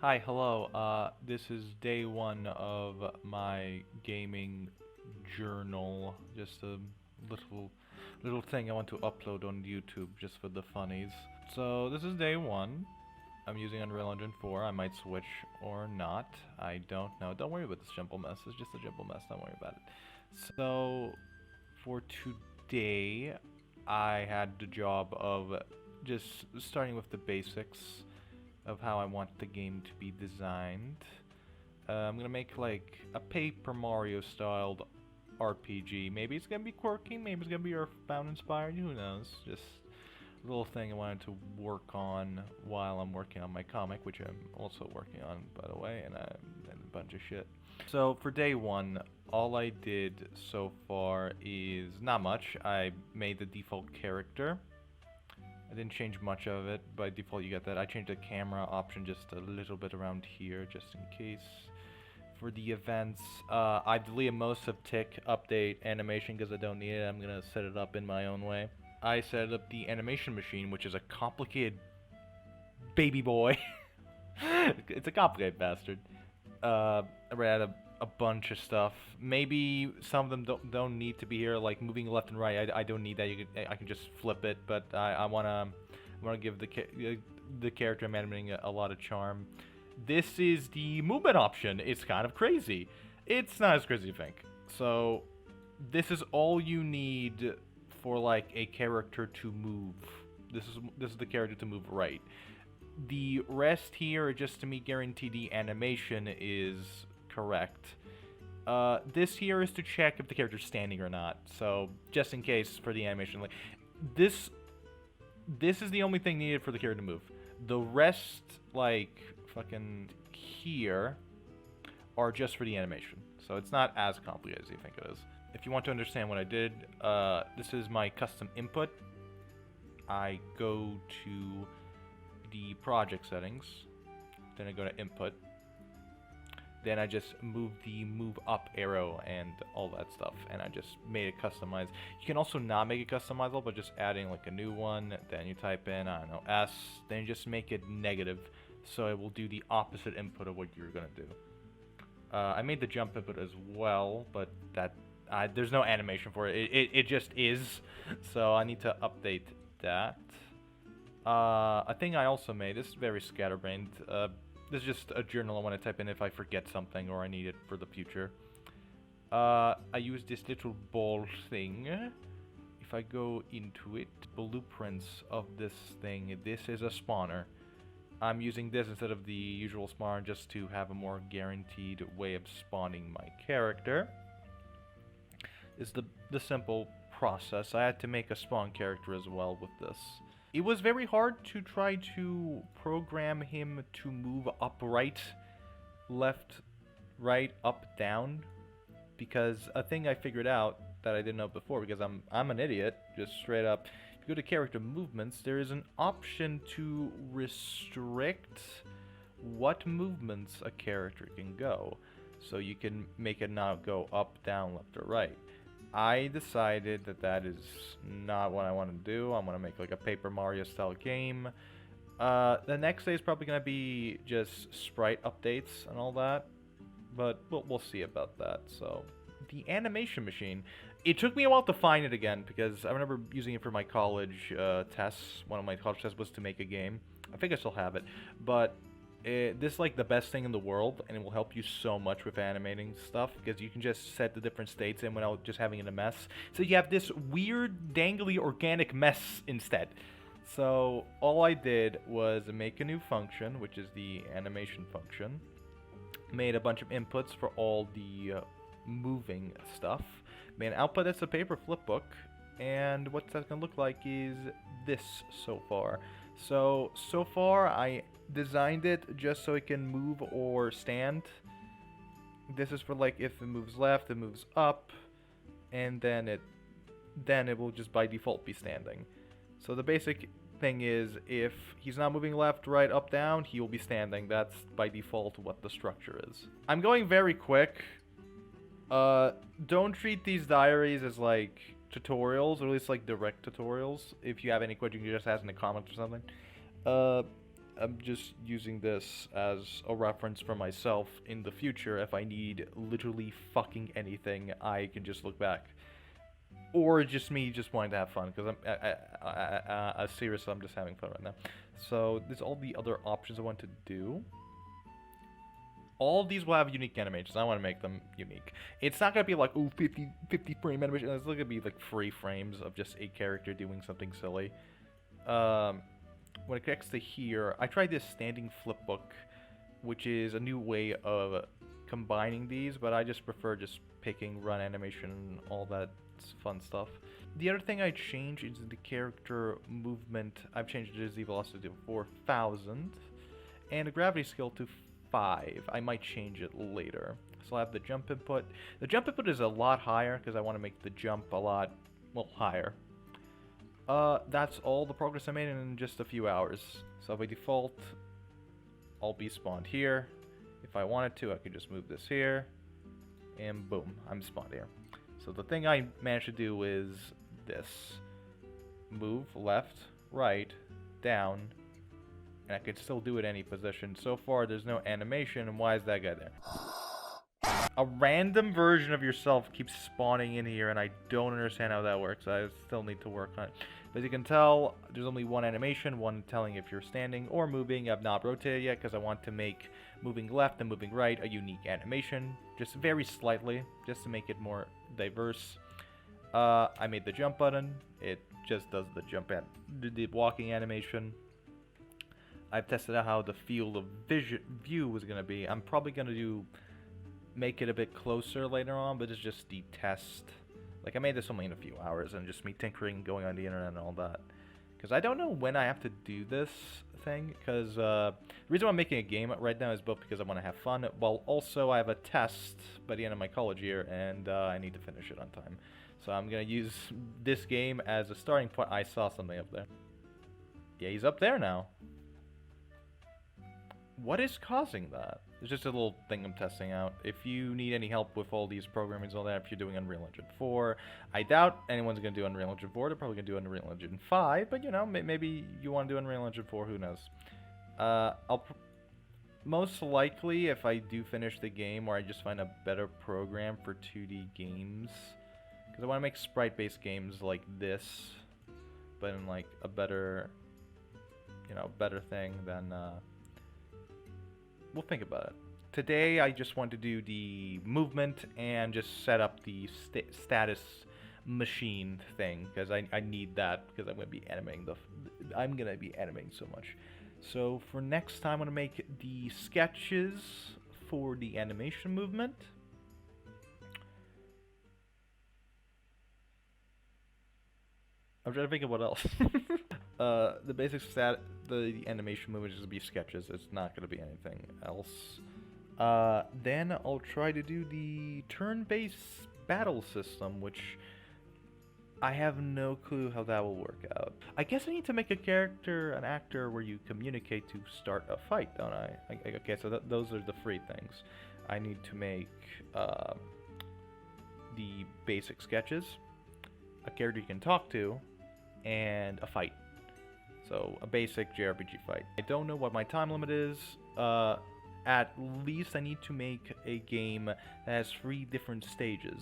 Hi, hello. This is day one of my gaming journal. Just a little, little thing I want to upload on YouTube just for the funnies. So this is day one. I'm using Unreal Engine 4. I might switch or not. I don't know. Don't worry about this jumble mess. It's just a jumble mess. Don't worry about it. So for today, I had the job of just starting with the basics of how I want the game to be designed. I'm gonna make like a Paper Mario styled RPG. Maybe it's gonna be quirky, maybe it's gonna be Earthbound inspired, who knows? Just a little thing I wanted to work on while I'm working on my comic, which I'm also working on, by the way, and a bunch of shit. So for day one, all I did so far is not much. I made the default character. I didn't change much of it. By default, you get that. I changed the camera option just a little bit around here, just in case. For the events, I deleted most of tick update animation because I don't need it. I'm gonna set it up in my own way. I set up the animation machine, which is a complicated baby boy. It's a complicated bastard. I read a bunch of stuff. Maybe some of them don't need to be here, like moving left and right. I don't need that. I can just flip it, but I wanna give the character I'm animating a lot of charm. This is the movement option. It's kind of crazy. It's not as crazy as you think. So this is all you need for like a character to move. This is the character to move right. The rest here, just to me guarantee the animation is correct. This here is to check if the character's standing or not. So just in case for the animation, like this, this is the only thing needed for the character to move. The rest, like fucking here, are just for the animation. So it's not as complicated as you think it is. If you want to understand what I did, this is my custom input. I go to the project settings, then I go to input, then I just move the move up arrow and all that stuff, and I just made it customized. You can also not make it customizable, but just adding like a new one, then you type in, I don't know, S, then you just make it negative, so it will do the opposite input of what you're gonna do. I made the jump input as well, but that there's no animation for it. It just is, so I need to update that. A thing I also made, this is very scatterbrained, this is just a journal I want to type in if I forget something or I need it for the future. I use this little ball thing. If I go into it, blueprints of this thing, this is a spawner. I'm using this instead of the usual spawner just to have a more guaranteed way of spawning my character. Is the simple process. I had to make a spawn character as well with this. It was very hard to try to program him to move upright, left, right, up, down, because a thing I figured out that I didn't know before, because I'm an idiot, just straight up. If you go to character movements, there is an option to restrict what movements a character can go, so you can make it not go up, down, left, or right. I decided that that is not what I want to do. I want to make like a Paper Mario style game. The next day is probably going to be just sprite updates and all that, but we'll see about that. So the animation machine, it took me a while to find it again because I remember using it for my college tests. One of my college tests was to make a game. I think I still have it, but this is like the best thing in the world, and it will help you so much with animating stuff because you can just set the different states in without just having it a mess. So you have this weird, dangly, organic mess instead. So all I did was make a new function, which is the animation function. Made a bunch of inputs for all the moving stuff. Made an output that's a paper flipbook, and what that's gonna look like is this so far. So far I designed it just so it can move or stand. This is for like if it moves left, it moves up, and then it will just by default be standing. So the basic thing is if he's not moving left, right, up, down, he will be standing. That's by default what the structure is. I'm going very quick. Don't treat these diaries as like tutorials, or at least like direct tutorials. If you have any questions, you can just ask in the comments or something. I'm just using this as a reference for myself in the future. If I need literally fucking anything, I can just look back. Or just me just wanting to have fun, because seriously, I'm just having fun right now. So, there's all the other options I want to do. All of these will have unique animations. I want to make them unique. It's not going to be like, oh, 50 frame animation. It's going to be like free frames of just a character doing something silly. When it connects to here, I tried this standing flipbook, which is a new way of combining these, but I just prefer just picking run animation and all that fun stuff. The other thing I changed is the character movement. I've changed the Z velocity to 4,000 and the gravity scale to 5. I might change it later. So I have the jump input. The jump input is a lot higher because I want to make the jump a lot, well, higher. That's all the progress I made in just a few hours. So by default, I'll be spawned here. If I wanted to, I could just move this here. And boom, I'm spawned here. So the thing I managed to do is this. Move left, right, down, and I could still do it any position. So far, there's no animation, and why is that guy there? A random version of yourself keeps spawning in here, and I don't understand how that works. I still need to work on it. But as you can tell, there's only one animation, one telling if you're standing or moving. I've not rotated yet because I want to make moving left and moving right a unique animation, just very slightly, just to make it more diverse. I made the jump button. It just does the jump at the walking animation. I've tested out how the field of view was going to be. I'm probably going to make it a bit closer later on, but it's just the test. Like, I made this only in a few hours, and just me tinkering, going on the internet and all that. Because I don't know when I have to do this thing, because the reason why I'm making a game right now is both because I want to have fun, while also I have a test by the end of my college year, and I need to finish it on time. So I'm going to use this game as a starting point. I saw something up there. Yeah, he's up there now. What is causing that? It's just a little thing I'm testing out. If you need any help with all these programming and all that, if you're doing Unreal Engine 4, I doubt anyone's going to do Unreal Engine 4. They're probably going to do Unreal Engine 5, but you know, maybe you want to do Unreal Engine 4, who knows. Most likely, if I do finish the game, or I just find a better program for 2D games, because I want to make sprite-based games like this, but in like a better, you know, better thing than, we'll think about it. Today, I just want to do the movement and just set up the status machine thing, because I need that, because I'm going to be animating so much. So for next time, I'm going to make the sketches for the animation movement. I'm trying to think of what else. The basic the animation movement is going to be sketches. It's not going to be anything else. Then I'll try to do the turn-based battle system, which I have no clue how that will work out. I guess I need to make an actor where you communicate to start a fight, don't I? Okay, so those are the free things. I need to make the basic sketches, a character you can talk to, and a fight. So, a basic JRPG fight. I don't know what my time limit is. At least I need to make a game that has 3 different stages.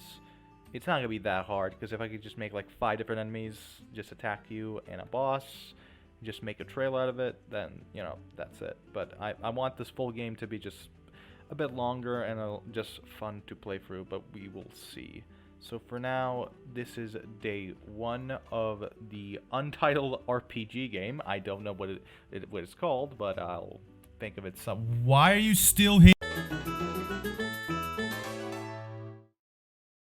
It's not going to be that hard, because if I could just make like 5 different enemies just attack you and a boss, just make a trail out of it, then, you know, that's it. But I want this full game to be just a bit longer and just fun to play through, but we will see. So for now, this is day 1 of the Untitled RPG game. I don't know what it's called, but I'll think of it some. Why are you still here?